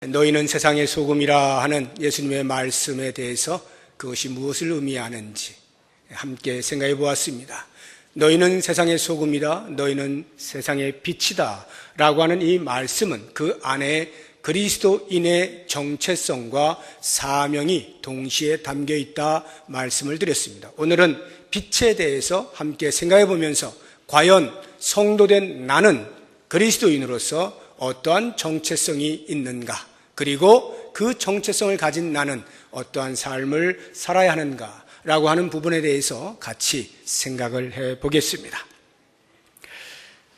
너희는 세상의 소금이라 하는 예수님의 말씀에 대해서 그것이 무엇을 의미하는지 함께 생각해 보았습니다. 너희는 세상의 소금이다, 너희는 세상의 빛이다 라고 하는 이 말씀은 그 안에 그리스도인의 정체성과 사명이 동시에 담겨 있다 말씀을 드렸습니다. 오늘은 빛에 대해서 함께 생각해 보면서 과연 성도된 나는 그리스도인으로서 어떠한 정체성이 있는가, 그리고 그 정체성을 가진 나는 어떠한 삶을 살아야 하는가 라고 하는 부분에 대해서 같이 생각을 해 보겠습니다.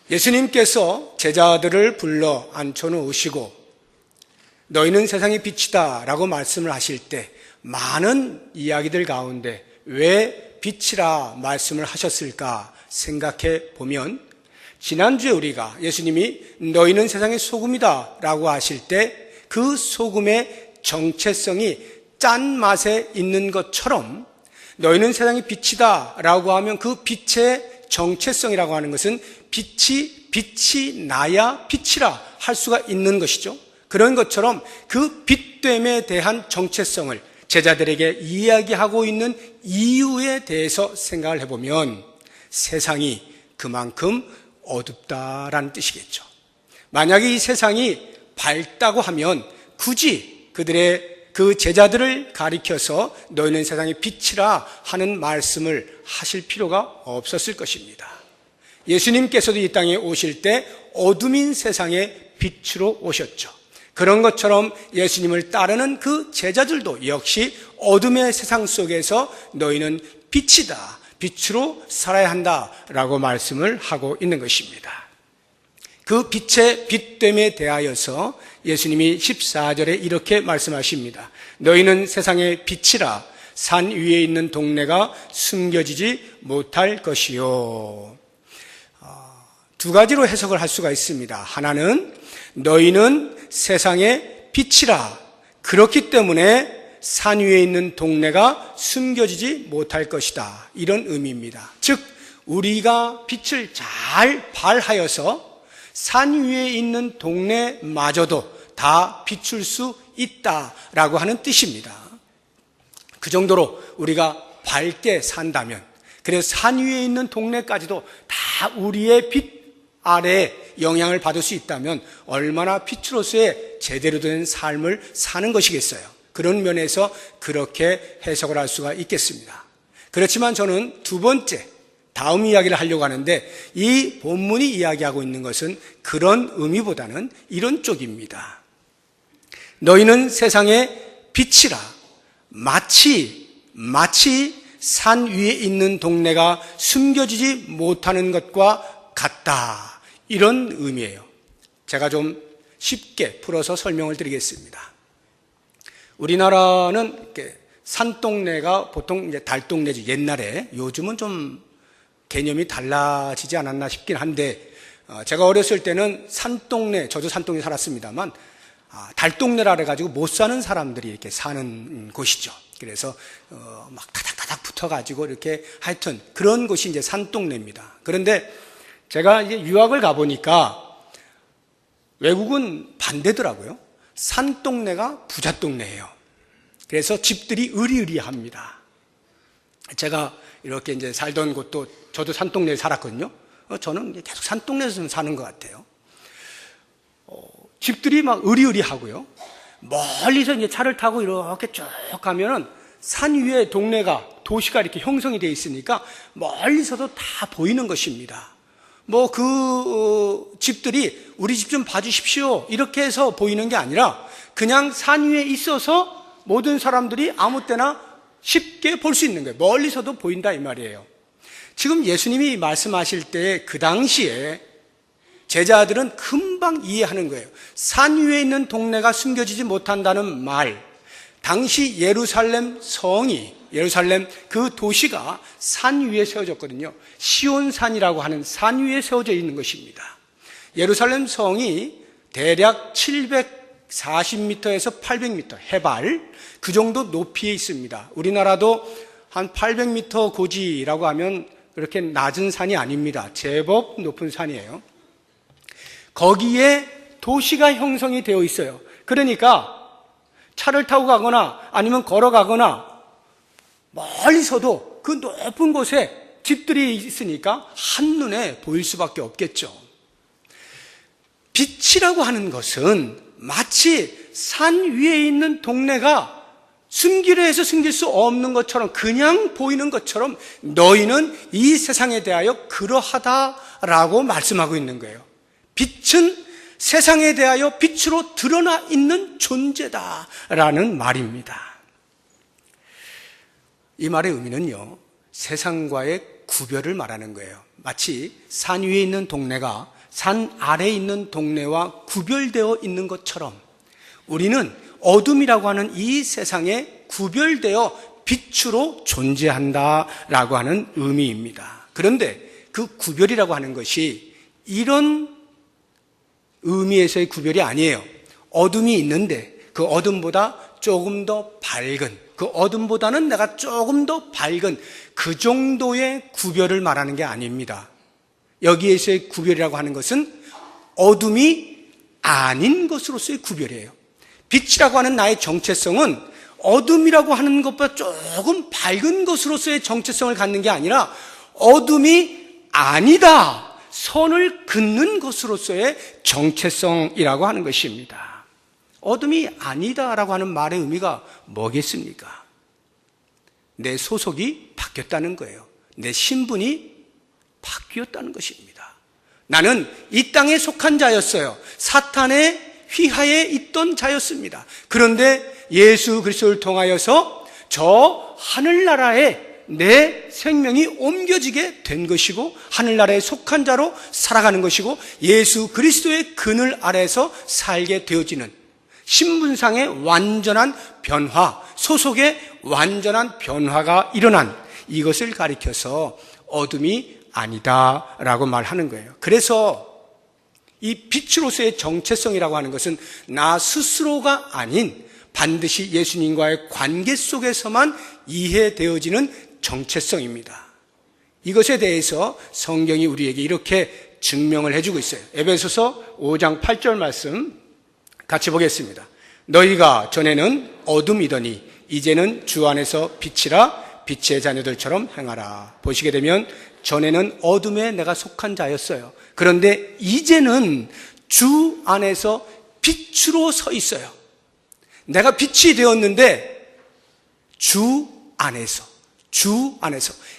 예수님께서 제자들을 불러 앉혀놓으시고 너희는 세상의 빛이다 라고 말씀을 하실 때 많은 이야기들 가운데 왜 빛이라 말씀을 하셨을까 생각해 보면, 지난주에 우리가 예수님이 너희는 세상의 소금이다 라고 하실 때 그 소금의 정체성이 짠맛에 있는 것처럼 너희는 세상의 빛이다 라고 하면 그 빛의 정체성이라고 하는 것은 빛이 나야 빛이라 할 수가 있는 것이죠. 그런 것처럼 그 빛됨에 대한 정체성을 제자들에게 이야기하고 있는 이유에 대해서 생각을 해보면 세상이 그만큼 어둡다라는 뜻이겠죠. 만약에 이 세상이 밝다고 하면 굳이 그들의 그 제자들을 가리켜서 너희는 세상의 빛이라 하는 말씀을 하실 필요가 없었을 것입니다. 예수님께서도 이 땅에 오실 때 어둠인 세상의 빛으로 오셨죠. 그런 것처럼 예수님을 따르는 그 제자들도 역시 어둠의 세상 속에서 너희는 빛이다, 빛으로 살아야 한다라고 말씀을 하고 있는 것입니다. 그 빛의 빛됨에 대하여서 예수님이 14절에 이렇게 말씀하십니다. 너희는 세상의 빛이라 산 위에 있는 동네가 숨겨지지 못할 것이요. 두 가지로 해석을 할 수가 있습니다. 하나는 너희는 세상의 빛이라, 그렇기 때문에 산 위에 있는 동네가 숨겨지지 못할 것이다, 이런 의미입니다. 즉 우리가 빛을 잘 발하여서 산 위에 있는 동네마저도 다 비출 수 있다라고 하는 뜻입니다. 그 정도로 우리가 밝게 산다면, 그래서 산 위에 있는 동네까지도 다 우리의 빛 아래 영향을 받을 수 있다면 얼마나 빛으로서의 제대로 된 삶을 사는 것이겠어요. 그런 면에서 그렇게 해석을 할 수가 있겠습니다. 그렇지만 저는 두 번째, 다음 이야기를 하려고 하는데 이 본문이 이야기하고 있는 것은 그런 의미보다는 이런 쪽입니다. 너희는 세상의 빛이라 마치 산 위에 있는 동네가 숨겨지지 못하는 것과 같다, 이런 의미예요. 제가 좀 쉽게 풀어서 설명을 드리겠습니다. 우리나라는 이렇게 산동네가 보통 이제 달동네지, 옛날에, 요즘은 좀 개념이 달라지지 않았나 싶긴 한데, 제가 어렸을 때는 산동네, 저도 산동네 살았습니다만 달동네라 그래가지고 못 사는 사람들이 이렇게 사는 곳이죠. 그래서 막 다닥다닥 붙어가지고 이렇게 하여튼 그런 곳이 이제 산동네입니다. 그런데 제가 이제 유학을 가보니까 외국은 반대더라고요. 산동네가 부잣동네예요. 그래서 집들이 으리으리합니다. 제가 이렇게 이제 살던 곳도 저도 산동네에 살았거든요. 저는 계속 산동네에서 사는 것 같아요. 집들이 막 으리으리하고요. 멀리서 이제 차를 타고 이렇게 쭉 가면은 산 위에 동네가, 도시가 이렇게 형성이 되어 있으니까 멀리서도 다 보이는 것입니다. 집들이 우리 집 좀 봐주십시오 이렇게 해서 보이는 게 아니라 그냥 산 위에 있어서 모든 사람들이 아무 때나 쉽게 볼 수 있는 거예요. 멀리서도 보인다 이 말이에요. 지금 예수님이 말씀하실 때 그 당시에 제자들은 금방 이해하는 거예요. 산 위에 있는 동네가 숨겨지지 못한다는 말, 당시 예루살렘 그 도시가 산 위에 세워졌거든요. 시온산이라고 하는 산 위에 세워져 있는 것입니다. 예루살렘 성이 대략 740m에서 800m 해발, 그 정도 높이에 있습니다. 우리나라도 한 800m 고지라고 하면 그렇게 낮은 산이 아닙니다. 제법 높은 산이에요. 거기에 도시가 형성이 되어 있어요. 그러니까 차를 타고 가거나 아니면 걸어가거나 멀리서도 그 높은 곳에 집들이 있으니까 한눈에 보일 수밖에 없겠죠. 빛이라고 하는 것은 마치 산 위에 있는 동네가 숨기려 해서 숨길 수 없는 것처럼, 그냥 보이는 것처럼 너희는 이 세상에 대하여 그러하다라고 말씀하고 있는 거예요. 빛은 세상에 대하여 빛으로 드러나 있는 존재다라는 말입니다. 이 말의 의미는요, 세상과의 구별을 말하는 거예요. 마치 산 위에 있는 동네가 산 아래에 있는 동네와 구별되어 있는 것처럼 우리는 어둠이라고 하는 이 세상에 구별되어 빛으로 존재한다라고 하는 의미입니다. 그런데 그 구별이라고 하는 것이 이런 의미에서의 구별이 아니에요. 어둠이 있는데 그 어둠보다 조금 더 밝은, 그 어둠보다는 내가 조금 더 밝은 그 정도의 구별을 말하는 게 아닙니다. 여기에서의 구별이라고 하는 것은 어둠이 아닌 것으로서의 구별이에요. 빛이라고 하는 나의 정체성은 어둠이라고 하는 것보다 조금 밝은 것으로서의 정체성을 갖는 게 아니라 어둠이 아니다, 선을 긋는 것으로서의 정체성이라고 하는 것입니다. 어둠이 아니다라고 하는 말의 의미가 뭐겠습니까? 내 소속이 바뀌었다는 거예요. 내 신분이 바뀌었다는 것입니다. 나는 이 땅에 속한 자였어요. 사탄의 휘하에 있던 자였습니다. 그런데 예수 그리스도를 통하여서 저 하늘나라에 내 생명이 옮겨지게 된 것이고 하늘나라에 속한 자로 살아가는 것이고 예수 그리스도의 그늘 아래에서 살게 되어지는 신분상의 완전한 변화, 소속의 완전한 변화가 일어난 이것을 가리켜서 어둠이 아니다라고 말하는 거예요. 그래서 이 빛으로서의 정체성이라고 하는 것은 나 스스로가 아닌 반드시 예수님과의 관계 속에서만 이해되어지는 정체성입니다. 이것에 대해서 성경이 우리에게 이렇게 증명을 해주고 있어요. 에베소서 5장 8절 말씀 같이 보겠습니다. 너희가 전에는 어둠이더니 이제는 주 안에서 빛이라 빛의 자녀들처럼 행하라. 보시게 되면 전에는 어둠에 내가 속한 자였어요. 그런데 이제는 주 안에서 빛으로 서 있어요. 내가 빛이 되었는데 주 안에서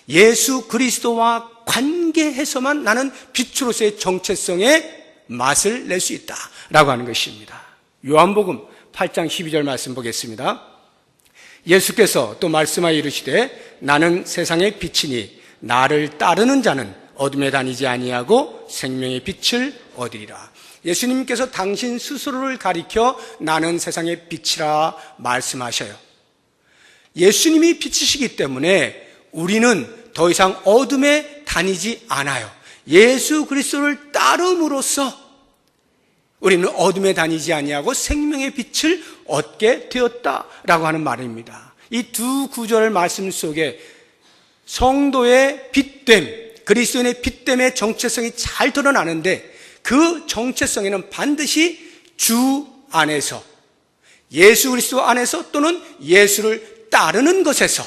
예수 그리스도와 관계해서만 나는 빛으로서의 정체성의 맛을 낼 수 있다라고 하는 것입니다. 요한복음 8장 12절 말씀 보겠습니다. 예수께서 또 말씀하여 이르시되 나는 세상의 빛이니 나를 따르는 자는 어둠에 다니지 아니하고 생명의 빛을 얻으리라. 예수님께서 당신 스스로를 가리켜 나는 세상의 빛이라 말씀하셔요. 예수님이 빛이시기 때문에 우리는 더 이상 어둠에 다니지 않아요. 예수 그리스도를 따름으로써 우리는 어둠에 다니지 아니하고 생명의 빛을 얻게 되었다라고 하는 말입니다. 이 두 구절 말씀 속에 성도의 빛됨, 그리스도인의 빛됨의 정체성이 잘 드러나는데 그 정체성에는 반드시 주 안에서, 예수 그리스도 안에서 또는 예수를 따르는 것에서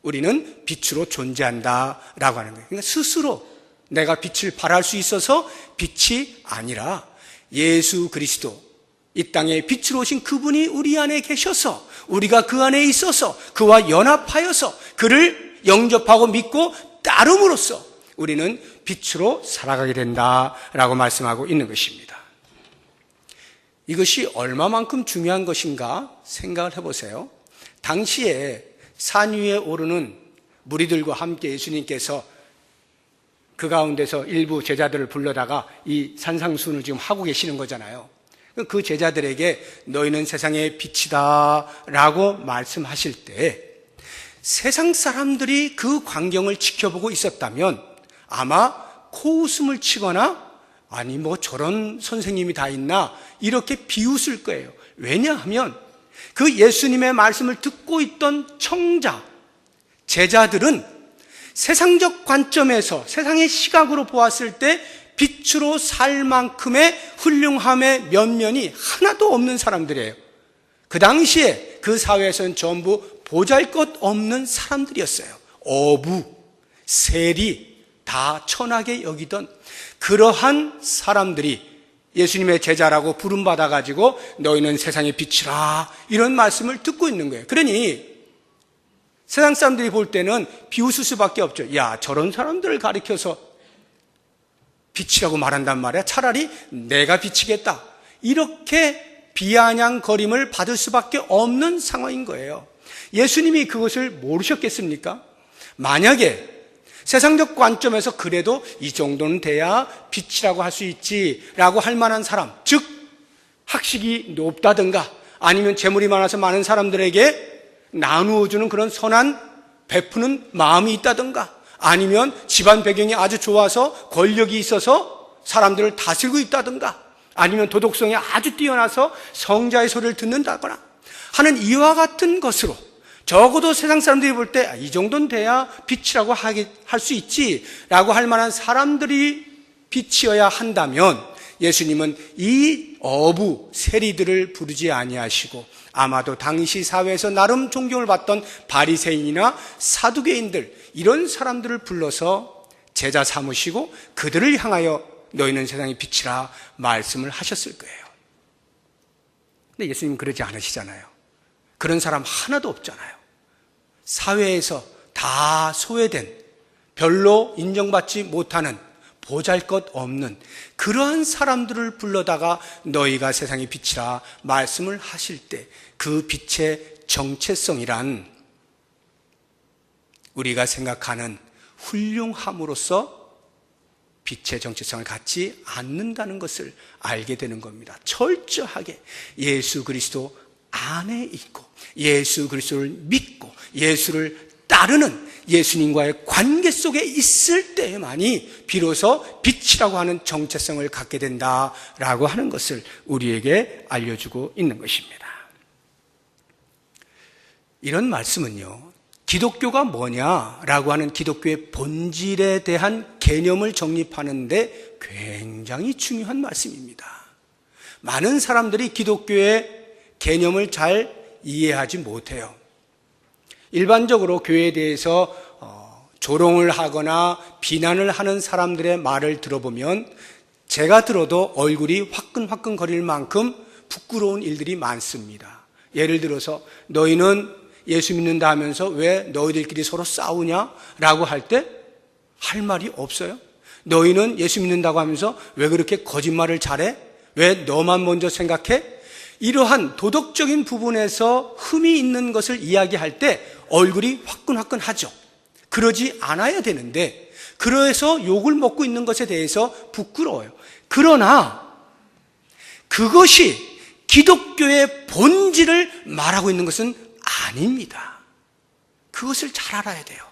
우리는 빛으로 존재한다라고 하는 거예요. 그러니까 스스로 내가 빛을 발할 수 있어서 빛이 아니라 예수 그리스도, 이 땅에 빛으로 오신 그분이 우리 안에 계셔서 우리가 그 안에 있어서 그와 연합하여서 그를 영접하고 믿고 따름으로써 우리는 빛으로 살아가게 된다라고 말씀하고 있는 것입니다. 이것이 얼마만큼 중요한 것인가 생각을 해보세요. 당시에 산 위에 오르는 무리들과 함께 예수님께서 그 가운데서 일부 제자들을 불러다가 이 산상수훈을 지금 하고 계시는 거잖아요. 그 제자들에게 너희는 세상의 빛이다 라고 말씀하실 때 세상 사람들이 그 광경을 지켜보고 있었다면 아마 코웃음을 치거나 아니 뭐 저런 선생님이 다 있나 이렇게 비웃을 거예요. 왜냐하면 그 예수님의 말씀을 듣고 있던 청자, 제자들은 세상적 관점에서 세상의 시각으로 보았을 때 빛으로 살 만큼의 훌륭함의 면면이 하나도 없는 사람들이에요. 그 당시에 그 사회에서는 전부 보잘것없는 사람들이었어요. 어부, 세리 다 천하게 여기던 그러한 사람들이 예수님의 제자라고 부름받아가지고 너희는 세상의 빛이라 이런 말씀을 듣고 있는 거예요. 그러니 세상 사람들이 볼 때는 비웃을 수밖에 없죠. 야, 저런 사람들을 가리켜서 빛이라고 말한단 말이야. 차라리 내가 빛이겠다. 이렇게 비아냥거림을 받을 수밖에 없는 상황인 거예요. 예수님이 그것을 모르셨겠습니까? 만약에 세상적 관점에서 그래도 이 정도는 돼야 빛이라고 할 수 있지라고 할 만한 사람, 즉 학식이 높다든가 아니면 재물이 많아서 많은 사람들에게 나누어주는 그런 선한 베푸는 마음이 있다든가 아니면 집안 배경이 아주 좋아서 권력이 있어서 사람들을 다스리고 있다든가 아니면 도덕성이 아주 뛰어나서 성자의 소리를 듣는다거나 하는 이와 같은 것으로 적어도 세상 사람들이 볼 때 이 정도는 돼야 빛이라고 할 수 있지라고 할 만한 사람들이 빛이어야 한다면 예수님은 이 어부 세리들을 부르지 아니하시고 아마도 당시 사회에서 나름 존경을 받던 바리새인이나 사두개인들 이런 사람들을 불러서 제자 삼으시고 그들을 향하여 너희는 세상의 빛이라 말씀을 하셨을 거예요. 근데 예수님은 그러지 않으시잖아요. 그런 사람 하나도 없잖아요. 사회에서 다 소외된 별로 인정받지 못하는 보잘것없는 그러한 사람들을 불러다가 너희가 세상의 빛이라 말씀을 하실 때 그 빛의 정체성이란 우리가 생각하는 훌륭함으로써 빛의 정체성을 갖지 않는다는 것을 알게 되는 겁니다. 철저하게 예수 그리스도 안에 있고 예수 그리스도를 믿고 예수를 따르는 예수님과의 관계 속에 있을 때만이 비로소 빛이라고 하는 정체성을 갖게 된다라고 하는 것을 우리에게 알려주고 있는 것입니다. 이런 말씀은요, 기독교가 뭐냐라고 하는 기독교의 본질에 대한 개념을 정립하는데 굉장히 중요한 말씀입니다. 많은 사람들이 기독교의 개념을 잘 이해하지 못해요. 일반적으로 교회에 대해서 조롱을 하거나 비난을 하는 사람들의 말을 들어보면 제가 들어도 얼굴이 화끈화끈 거릴 만큼 부끄러운 일들이 많습니다. 예를 들어서 너희는 예수 믿는다 하면서 왜 너희들끼리 서로 싸우냐? 라고 할 때 할 말이 없어요. 너희는 예수 믿는다고 하면서 왜 그렇게 거짓말을 잘해? 왜 너만 먼저 생각해? 이러한 도덕적인 부분에서 흠이 있는 것을 이야기할 때 얼굴이 화끈화끈하죠. 그러지 않아야 되는데 그래서 욕을 먹고 있는 것에 대해서 부끄러워요. 그러나 그것이 기독교의 본질을 말하고 있는 것은 아닙니다. 그것을 잘 알아야 돼요.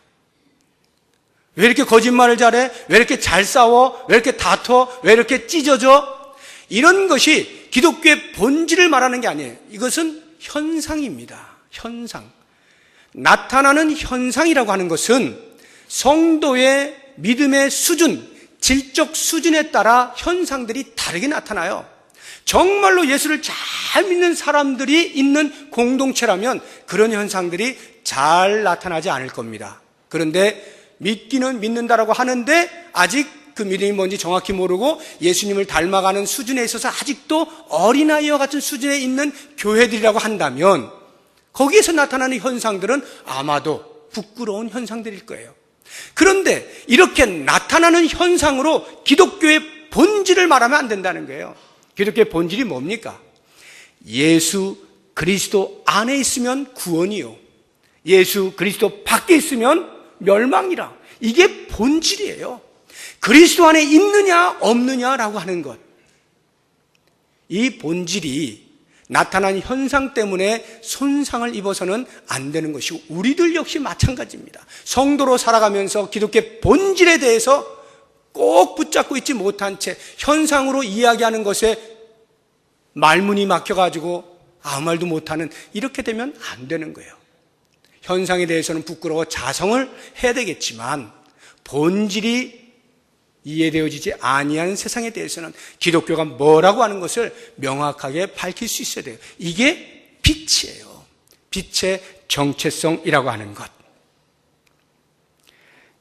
왜 이렇게 거짓말을 잘해? 왜 이렇게 잘 싸워? 왜 이렇게 다퉈? 왜 이렇게 찢어져? 이런 것이 기독교의 본질을 말하는 게 아니에요. 이것은 현상입니다. 현상. 나타나는 현상이라고 하는 것은 성도의 믿음의 수준, 질적 수준에 따라 현상들이 다르게 나타나요. 정말로 예수를 잘 믿는 사람들이 있는 공동체라면 그런 현상들이 잘 나타나지 않을 겁니다. 그런데 믿기는 믿는다라고 하는데 아직 그 믿음이 뭔지 정확히 모르고 예수님을 닮아가는 수준에 있어서 아직도 어린아이와 같은 수준에 있는 교회들이라고 한다면 거기에서 나타나는 현상들은 아마도 부끄러운 현상들일 거예요. 그런데 이렇게 나타나는 현상으로 기독교의 본질을 말하면 안 된다는 거예요. 기독교의 본질이 뭡니까? 예수 그리스도 안에 있으면 구원이요, 예수 그리스도 밖에 있으면 멸망이라. 이게 본질이에요. 그리스도 안에 있느냐 없느냐라고 하는 것, 이 본질이 나타난 현상 때문에 손상을 입어서는 안 되는 것이고 우리들 역시 마찬가지입니다. 성도로 살아가면서 기독교의 본질에 대해서 꼭 붙잡고 있지 못한 채 현상으로 이야기하는 것에 말문이 막혀가지고 아무 말도 못하는, 이렇게 되면 안 되는 거예요. 현상에 대해서는 부끄러워 자성을 해야 되겠지만 본질이 이해되어지지 아니하는 세상에 대해서는 기독교가 뭐라고 하는 것을 명확하게 밝힐 수 있어야 돼요. 이게 빛이에요. 빛의 정체성이라고 하는 것.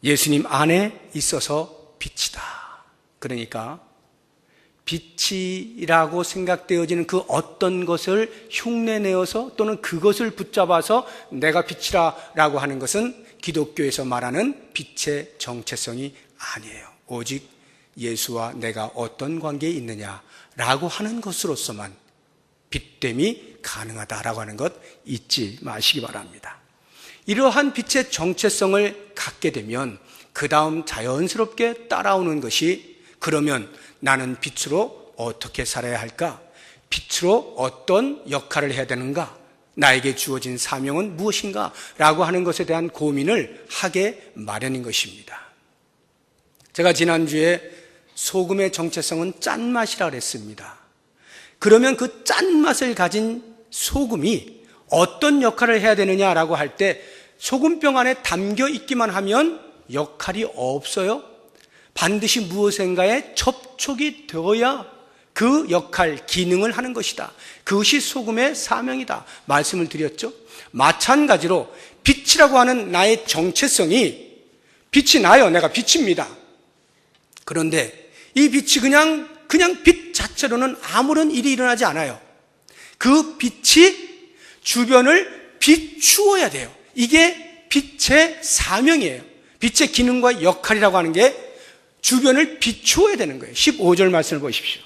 예수님 안에 있어서 빛이다. 그러니까 빛이라고 생각되어지는 그 어떤 것을 흉내내어서 또는 그것을 붙잡아서 내가 빛이라고 하는 것은 기독교에서 말하는 빛의 정체성이 아니에요. 오직 예수와 내가 어떤 관계에 있느냐라고 하는 것으로서만 빛됨이 가능하다라고 하는 것 잊지 마시기 바랍니다. 이러한 빛의 정체성을 갖게 되면 그 다음 자연스럽게 따라오는 것이 그러면 나는 빛으로 어떻게 살아야 할까? 빛으로 어떤 역할을 해야 되는가? 나에게 주어진 사명은 무엇인가? 라고 하는 것에 대한 고민을 하게 마련인 것입니다. 제가 지난주에 소금의 정체성은 짠맛이라 그랬습니다. 그러면 그 짠맛을 가진 소금이 어떤 역할을 해야 되느냐라고 할 때 소금병 안에 담겨 있기만 하면 역할이 없어요. 반드시 무엇인가에 접촉이 되어야 그 역할, 기능을 하는 것이다. 그것이 소금의 사명이다. 말씀을 드렸죠. 마찬가지로 빛이라고 하는 나의 정체성이 빛이 나요. 내가 빛입니다. 그런데 이 빛이 그냥 빛 자체로는 아무런 일이 일어나지 않아요. 그 빛이 주변을 비추어야 돼요. 이게 빛의 사명이에요. 빛의 기능과 역할이라고 하는 게 주변을 비추어야 되는 거예요. 15절 말씀을 보십시오.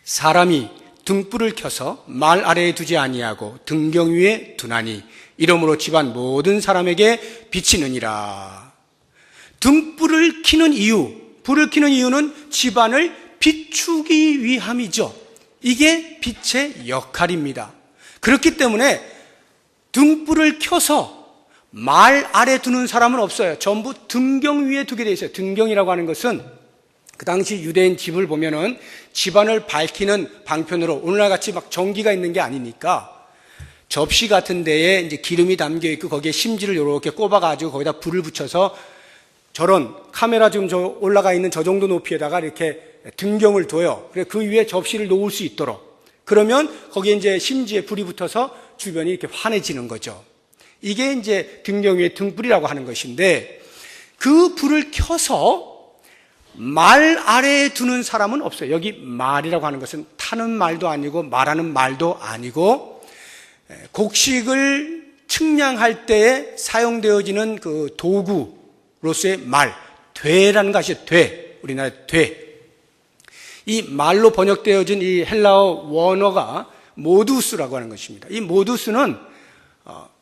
사람이 등불을 켜서 말 아래에 두지 아니하고 등경 위에 두나니 이러므로 집안 모든 사람에게 비치느니라. 등불을 켜는 이유, 불을 켜는 이유는 집안을 비추기 위함이죠. 이게 빛의 역할입니다. 그렇기 때문에 등불을 켜서 말 아래 두는 사람은 없어요. 전부 등경 위에 두게 돼 있어요. 등경이라고 하는 것은 그 당시 유대인 집을 보면은 집안을 밝히는 방편으로 오늘날 같이 막 전기가 있는 게 아니니까 접시 같은 데에 이제 기름이 담겨 있고 거기에 심지를 이렇게 꼽아가지고 거기다 불을 붙여서 저런 카메라 지금 저 올라가 있는 저 정도 높이에다가 이렇게 등경을 둬요. 그래서 그 위에 접시를 놓을 수 있도록. 그러면 거기에 이제 심지에 불이 붙어서 주변이 이렇게 환해지는 거죠. 이게 이제 등경 위에 등불이라고 하는 것인데 그 불을 켜서 말 아래에 두는 사람은 없어요. 여기 말이라고 하는 것은 타는 말도 아니고 말하는 말도 아니고 곡식을 측량할 때에 사용되어지는 그 도구로서의 말, 되라는 것이 돼. 우리나라의 돼. 이 말로 번역되어진 이 헬라어 원어가 모두스라고 하는 것입니다. 이 모두스는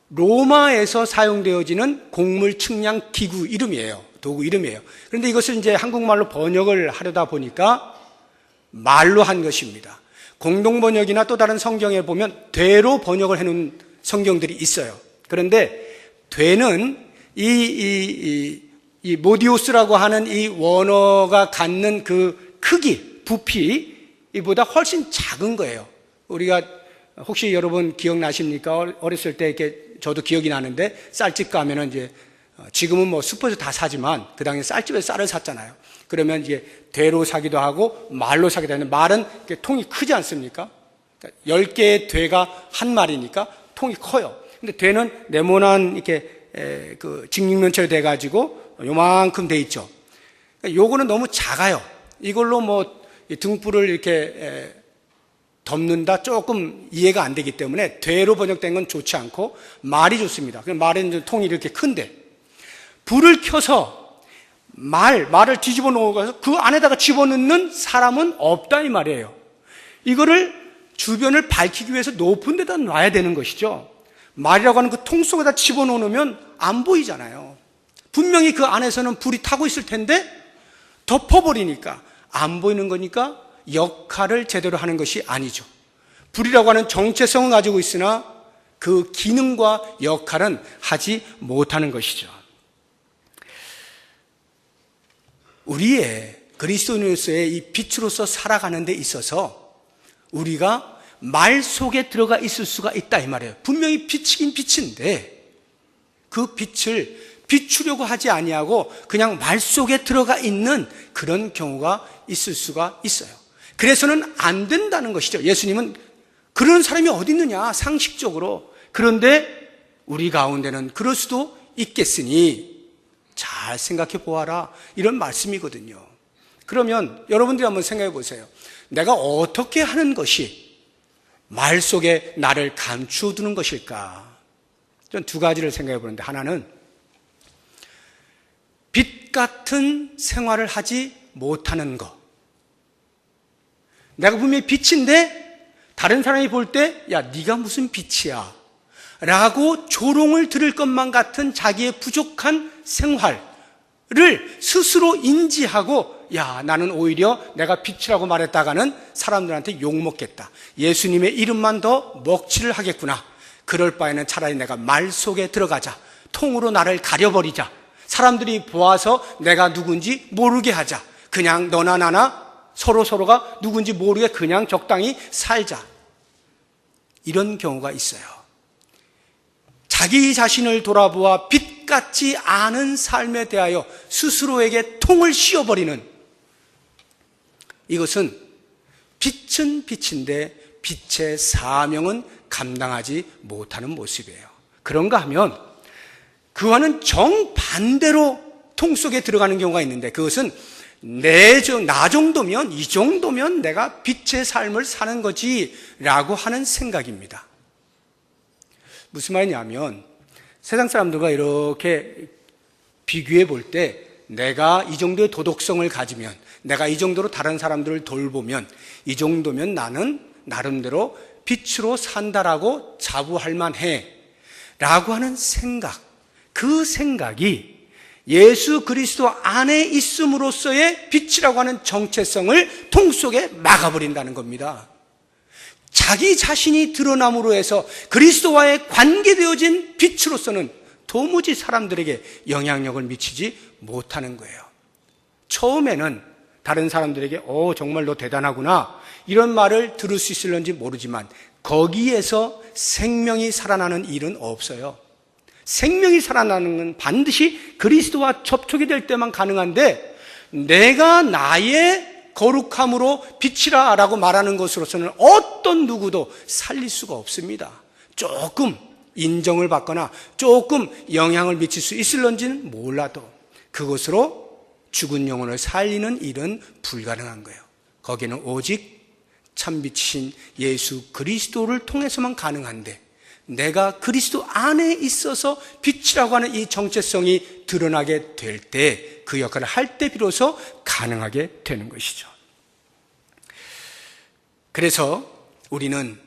로마에서 사용되어지는 곡물 측량 기구 이름이에요. 도구 이름이에요. 그런데 이것을 이제 한국말로 번역을 하려다 보니까 말로 한 것입니다. 공동번역이나 또 다른 성경에 보면 되로 번역을 해놓은 성경들이 있어요. 그런데 되는 이 모디오스라고 하는 이 원어가 갖는 그 크기, 부피 이보다 훨씬 작은 거예요. 우리가 혹시 여러분 기억나십니까? 어렸을 때 이렇게 저도 기억이 나는데 쌀집 가면은 이제 지금은 뭐 슈퍼에서 다 사지만 그 당시에 쌀집에서 쌀을 샀잖아요. 그러면 이제 되로 사기도 하고 말로 사기도 하는데 말은 통이 크지 않습니까? 그러니까 10개의 되가 한 마리니까 통이 커요. 근데 되는 네모난 이렇게 그 직육면체로 돼 가지고 요만큼 돼 있죠. 그러니까 요거는 너무 작아요. 이걸로 뭐 등불을 이렇게 덮는다 조금 이해가 안 되기 때문에 되로 번역된 건 좋지 않고 말이 좋습니다. 말은 통이 이렇게 큰데 불을 켜서 말을 뒤집어 놓아서 그 안에다가 집어넣는 사람은 없다 이 말이에요. 이거를 주변을 밝히기 위해서 높은 데다 놔야 되는 것이죠. 말이라고 하는 그 통 속에다 집어넣으면 안 보이잖아요. 분명히 그 안에서는 불이 타고 있을 텐데 덮어버리니까 안 보이는 거니까 역할을 제대로 하는 것이 아니죠. 불이라고 하는 정체성은 가지고 있으나 그 기능과 역할은 하지 못하는 것이죠. 우리의 그리스도인으로서의 이 빛으로서 살아가는 데 있어서 우리가 말 속에 들어가 있을 수가 있다 이 말이에요. 분명히 빛이긴 빛인데 그 빛을 비추려고 하지 아니하고 그냥 말 속에 들어가 있는 그런 경우가 있을 수가 있어요. 그래서는 안 된다는 것이죠. 예수님은 그런 사람이 어디 있느냐, 상식적으로. 그런데 우리 가운데는 그럴 수도 있겠으니 잘 생각해 보아라, 이런 말씀이거든요. 그러면 여러분들이 한번 생각해 보세요. 내가 어떻게 하는 것이 말 속에 나를 감추어 두는 것일까? 전 두 가지를 생각해 보는데, 하나는 빛 같은 생활을 하지 못하는 것. 내가 분명히 빛인데 다른 사람이 볼 때 야, 네가 무슨 빛이야 라고 조롱을 들을 것만 같은 자기의 부족한 생활을 스스로 인지하고, 야, 나는 오히려 내가 빛이라고 말했다가는 사람들한테 욕먹겠다, 예수님의 이름만 더 먹칠을 하겠구나, 그럴 바에는 차라리 내가 말 속에 들어가자, 통으로 나를 가려버리자, 사람들이 보아서 내가 누군지 모르게 하자, 그냥 너나 나나 서로가 누군지 모르게 그냥 적당히 살자, 이런 경우가 있어요. 자기 자신을 돌아보아 빛 같지 않은 삶에 대하여 스스로에게 통을 씌워버리는, 이것은 빛은 빛인데 빛의 사명은 감당하지 못하는 모습이에요. 그런가 하면 그와는 정반대로 통 속에 들어가는 경우가 있는데, 그것은 나 정도면, 이 정도면 내가 빛의 삶을 사는 거지 라고 하는 생각입니다. 무슨 말이냐면, 세상 사람들과 이렇게 비교해 볼 때 내가 이 정도의 도덕성을 가지면, 내가 이 정도로 다른 사람들을 돌보면, 이 정도면 나는 나름대로 빛으로 산다라고 자부할 만해 라고 하는 생각, 그 생각이 예수 그리스도 안에 있음으로써의 빛이라고 하는 정체성을 통 속에 막아버린다는 겁니다. 자기 자신이 드러남으로 해서 그리스도와의 관계되어진 빛으로서는 도무지 사람들에게 영향력을 미치지 못하는 거예요. 처음에는 다른 사람들에게 정말 너 대단하구나, 이런 말을 들을 수 있을런지 모르지만 거기에서 생명이 살아나는 일은 없어요. 생명이 살아나는 건 반드시 그리스도와 접촉이 될 때만 가능한데, 내가 나의 거룩함으로 빛이라 라고 말하는 것으로서는 어떤 누구도 살릴 수가 없습니다. 조금 인정을 받거나 조금 영향을 미칠 수 있을런지는 몰라도 그것으로 죽은 영혼을 살리는 일은 불가능한 거예요. 거기는 오직 참빛이신 예수 그리스도를 통해서만 가능한데, 내가 그리스도 안에 있어서 빛이라고 하는 이 정체성이 드러나게 될 때, 그 역할을 할 때 비로소 가능하게 되는 것이죠. 그래서 우리는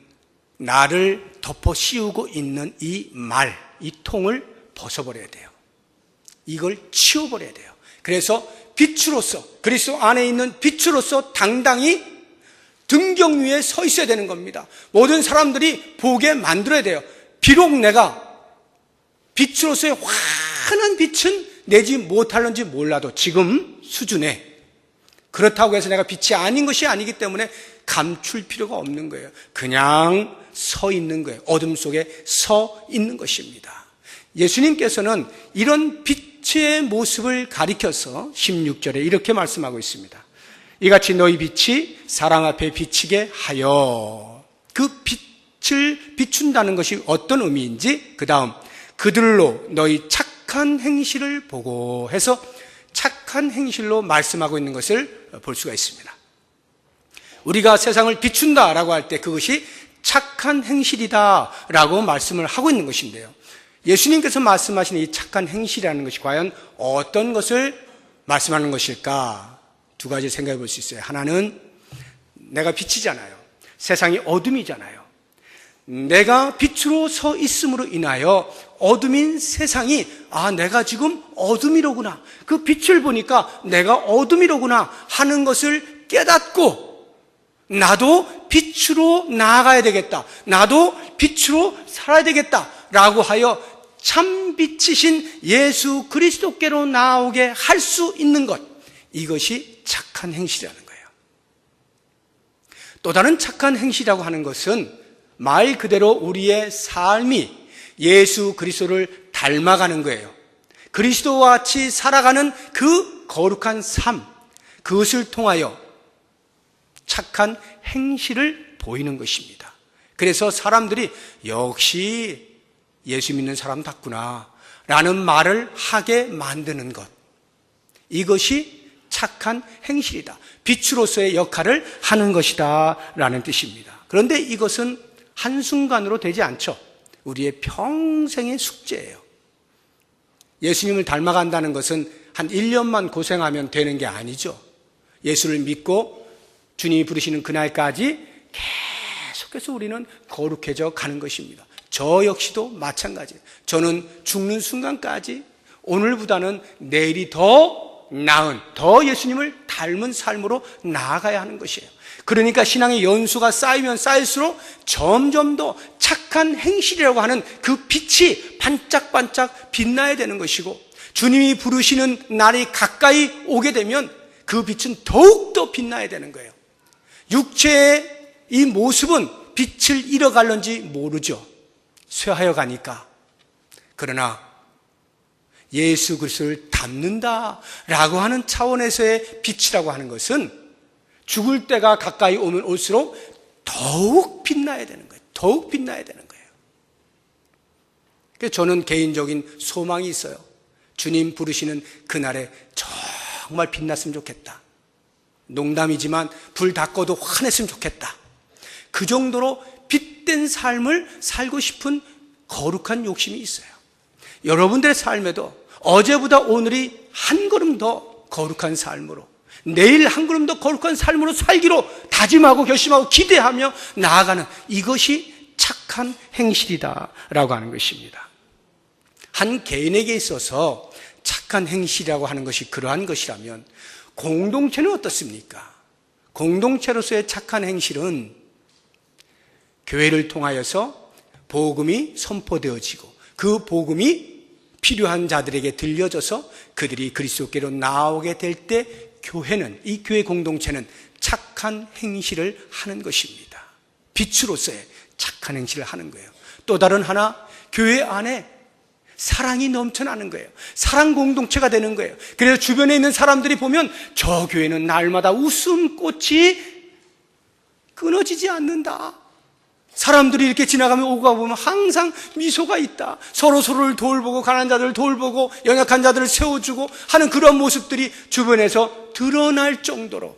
나를 덮어 씌우고 있는 이 말, 이 통을 벗어버려야 돼요. 이걸 치워버려야 돼요. 그래서 빛으로서, 그리스도 안에 있는 빛으로서 당당히 등경 위에 서 있어야 되는 겁니다. 모든 사람들이 보게 만들어야 돼요. 비록 내가 빛으로서의 환한 빛은 내지 못할는지 몰라도 지금 수준에, 그렇다고 해서 내가 빛이 아닌 것이 아니기 때문에 감출 필요가 없는 거예요. 그냥 서 있는 거예요. 어둠 속에 서 있는 것입니다. 예수님께서는 이런 빛의 모습을 가리켜서 16절에 이렇게 말씀하고 있습니다. 이같이 너희 빛이 사랑 앞에 비치게 하여. 그 빛을 비춘다는 것이 어떤 의미인지, 그 다음 그들로 너희 착한 행실을 보고 해서 착한 행실로 말씀하고 있는 것을 볼 수가 있습니다. 우리가 세상을 비춘다라고 할 때 그것이 착한 행실이다라고 말씀을 하고 있는 것인데요, 예수님께서 말씀하신 이 착한 행실이라는 것이 과연 어떤 것을 말씀하는 것일까? 두 가지 생각해 볼 수 있어요. 하나는 내가 빛이잖아요. 세상이 어둠이잖아요. 내가 빛으로 서 있음으로 인하여 어둠인 세상이 내가 지금 어둠이로구나, 그 빛을 보니까 내가 어둠이로구나 하는 것을 깨닫고 나도 빛으로 나아가야 되겠다, 나도 빛으로 살아야 되겠다 라고 하여 참 빛이신 예수 그리스도께로 나오게 할 수 있는 것, 이것이 착한 행실이라는 거예요. 또 다른 착한 행실이라고 하는 것은 말 그대로 우리의 삶이 예수 그리스도를 닮아가는 거예요. 그리스도와 같이 살아가는 그 거룩한 삶, 그것을 통하여 착한 행실을 보이는 것입니다. 그래서 사람들이 역시 예수 믿는 사람답구나 라는 말을 하게 만드는 것, 이것이 착한 행실이다, 빛으로서의 역할을 하는 것이다 라는 뜻입니다. 그런데 이것은 한순간으로 되지 않죠. 우리의 평생의 숙제예요. 예수님을 닮아간다는 것은 한 1년만 고생하면 되는 게 아니죠. 예수를 믿고 주님이 부르시는 그날까지 계속해서 우리는 거룩해져 가는 것입니다. 저 역시도 마찬가지예요. 저는 죽는 순간까지 오늘보다는 내일이 더 나은, 더 예수님을 닮은 삶으로 나아가야 하는 것이에요. 그러니까 신앙의 연수가 쌓이면 쌓일수록 점점 더 착한 행실이라고 하는 그 빛이 반짝반짝 빛나야 되는 것이고, 주님이 부르시는 날이 가까이 오게 되면 그 빛은 더욱더 빛나야 되는 거예요. 육체의 이 모습은 빛을 잃어갈는지 모르죠. 쇠하여 가니까. 그러나 예수 그리스도를 닮는다라고 하는 차원에서의 빛이라고 하는 것은 죽을 때가 가까이 오면 올수록 더욱 빛나야 되는 거예요. 더욱 빛나야 되는 거예요. 그래서 저는 개인적인 소망이 있어요. 주님 부르시는 그날에 정말 빛났으면 좋겠다. 농담이지만 불 다 꺼도 환했으면 좋겠다. 그 정도로 빛된 삶을 살고 싶은 거룩한 욕심이 있어요. 여러분들의 삶에도 어제보다 오늘이 한 걸음 더 거룩한 삶으로, 내일 한 걸음 더 거룩한 삶으로 살기로 다짐하고 결심하고 기대하며 나아가는, 이것이 착한 행실이다라고 하는 것입니다. 한 개인에게 있어서 착한 행실이라고 하는 것이 그러한 것이라면 공동체는 어떻습니까? 공동체로서의 착한 행실은 교회를 통하여서 복음이 선포되어지고 그 복음이 필요한 자들에게 들려져서 그들이 그리스도께로 나오게 될 때 교회는, 이 교회 공동체는 착한 행실을 하는 것입니다. 빛으로서의 착한 행실을 하는 거예요. 또 다른 하나, 교회 안에 사랑이 넘쳐나는 거예요. 사랑 공동체가 되는 거예요. 그래서 주변에 있는 사람들이 보면 저 교회는 날마다 웃음꽃이 끊어지지 않는다. 사람들이 이렇게 지나가면 오고 가보면 항상 미소가 있다. 서로를 돌보고 가난한 자들을 돌보고 연약한 자들을 세워주고 하는 그런 모습들이 주변에서 드러날 정도로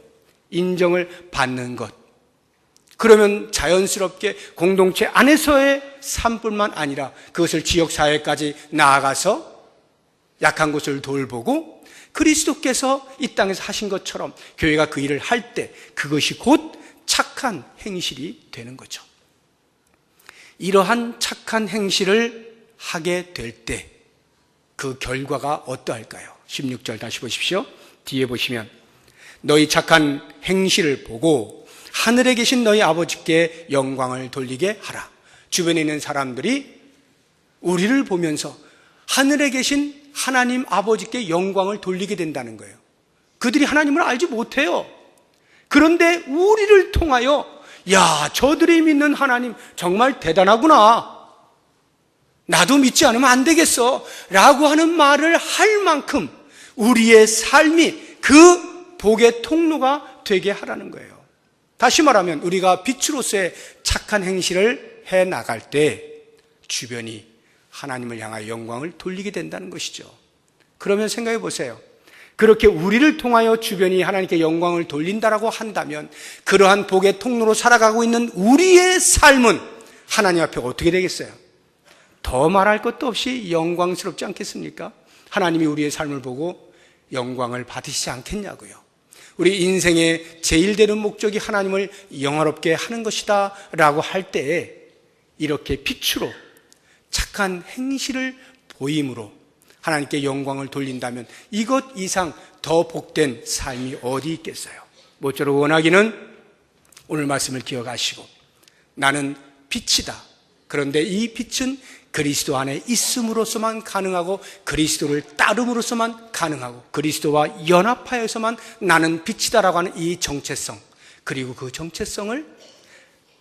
인정을 받는 것. 그러면 자연스럽게 공동체 안에서의 삶뿐만 아니라 그것을 지역사회까지 나아가서 약한 곳을 돌보고 그리스도께서 이 땅에서 하신 것처럼 교회가 그 일을 할 때 그것이 곧 착한 행실이 되는 거죠. 이러한 착한 행실을 하게 될 때 그 결과가 어떠할까요? 16절 다시 보십시오. 뒤에 보시면 너희 착한 행실을 보고 하늘에 계신 너희 아버지께 영광을 돌리게 하라. 주변에 있는 사람들이 우리를 보면서 하늘에 계신 하나님 아버지께 영광을 돌리게 된다는 거예요. 그들이 하나님을 알지 못해요. 그런데 우리를 통하여 야, 저들이 믿는 하나님 정말 대단하구나. 나도 믿지 않으면 안 되겠어. 라고 하는 말을 할 만큼 우리의 삶이 그 복의 통로가 되게 하라는 거예요. 다시 말하면 우리가 빛으로서의 착한 행실을 해 나갈 때 주변이 하나님을 향하여 영광을 돌리게 된다는 것이죠. 그러면 생각해 보세요. 그렇게 우리를 통하여 주변이 하나님께 영광을 돌린다라고 한다면 그러한 복의 통로로 살아가고 있는 우리의 삶은 하나님 앞에 어떻게 되겠어요? 더 말할 것도 없이 영광스럽지 않겠습니까? 하나님이 우리의 삶을 보고 영광을 받으시지 않겠냐고요. 우리 인생의 제일 되는 목적이 하나님을 영화롭게 하는 것이다 라고 할 때에 이렇게 빛으로 착한 행실을 보임으로 하나님께 영광을 돌린다면 이것 이상 더 복된 삶이 어디 있겠어요? 모쪼록 원하기는 오늘 말씀을 기억하시고 나는 빛이다. 그런데 이 빛은 그리스도 안에 있음으로서만 가능하고 그리스도를 따름으로서만 가능하고 그리스도와 연합하여서만 나는 빛이다라고 하는 이 정체성, 그리고 그 정체성을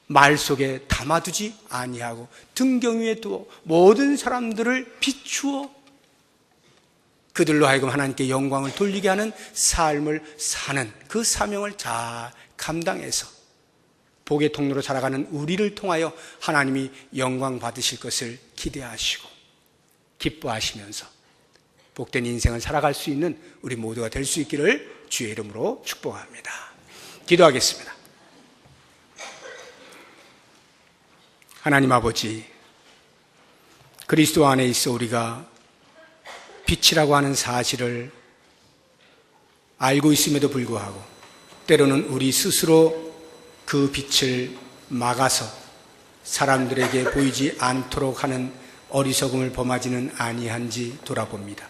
말 속에 담아두지 아니하고 등경 위에 두어 모든 사람들을 비추어 그들로 하여금 하나님께 영광을 돌리게 하는 삶을 사는 그 사명을 잘 감당해서 복의 통로로 살아가는 우리를 통하여 하나님이 영광 받으실 것을 기대하시고 기뻐하시면서 복된 인생을 살아갈 수 있는 우리 모두가 될 수 있기를 주의 이름으로 축복합니다. 기도하겠습니다. 하나님 아버지, 그리스도 안에 있어 우리가 빛이라고 하는 사실을 알고 있음에도 불구하고 때로는 우리 스스로 그 빛을 막아서 사람들에게 보이지 않도록 하는 어리석음을 범하지는 아니한지 돌아봅니다.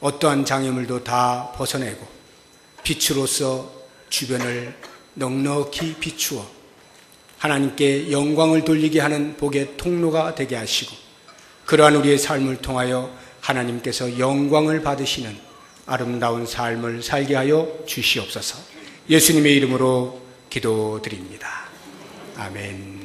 어떠한 장애물도 다 벗어내고 빛으로서 주변을 넉넉히 비추어 하나님께 영광을 돌리게 하는 복의 통로가 되게 하시고 그러한 우리의 삶을 통하여 하나님께서 영광을 받으시는 아름다운 삶을 살게 하여 주시옵소서. 예수님의 이름으로 기도드립니다. 아멘.